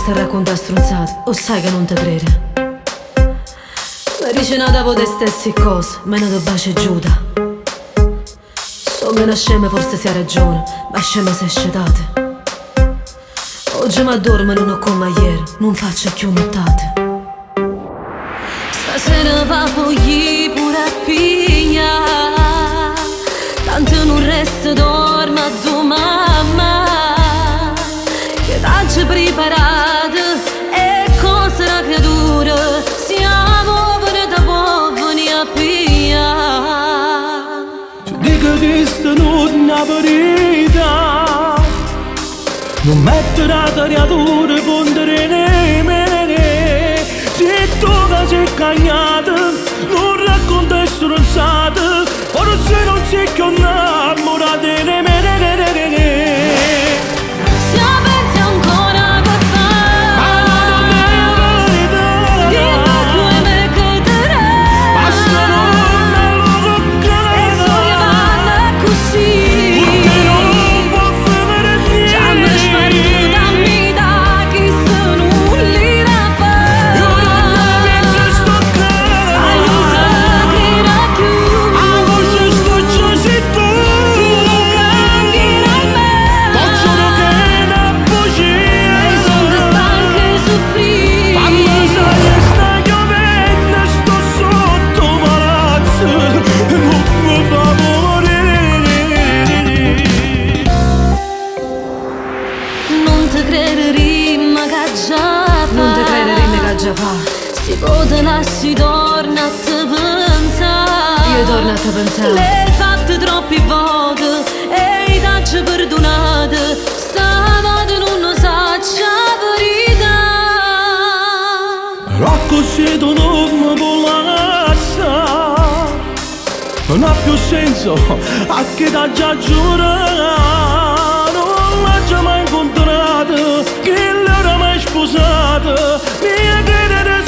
sta a raccontare stronzate, o sai che non te crede? La dice nata po' te stessi cose, meno te bacia Giuda. So che una scema forse si ha ragione, ma scema se scetate. Oggi mi addormo non ho come ieri, non faccio più nottate. Stasera va poi pure a piglia, tanto non resta dorma a tua mamma, che t'hai preparata e cosa la creatura, siamo venuti poveri a piglia. Ti dico che sta non è una verità, non mettere la creatura pondere nemmeno. Se tu che sei cagnata, non racconta stronzate, forse non sei più innamorata di me. Se pensi ancora che fai, Ma non è la verità, dimmi come che te ne basta non lo e sogna vanno così. perché non può fare Già mi niente. spari dammi da chi sono lì da fare. Io non penso sto Aiuta che la chiudi, a voce sto sei tu. cambierà me. Faccio che è una bugia, E sono stanca di soffrire. fammi sai sta piovendo, sto sotto palazzo e non mi fa morire. Non te crederì ma che già fa. Non te crederei che già fa. Si può te lasci torna a te pensare. Io torno a te pensare. L'hai fatto troppe volte e t'hai perdonata. Stavolta non lo sa la verità. Però così tu non mi puoi lasciare, non ha più senso a che t'ha già giurato. Non l'ha già mai incontrato, che l'ora mai sposato, mi credere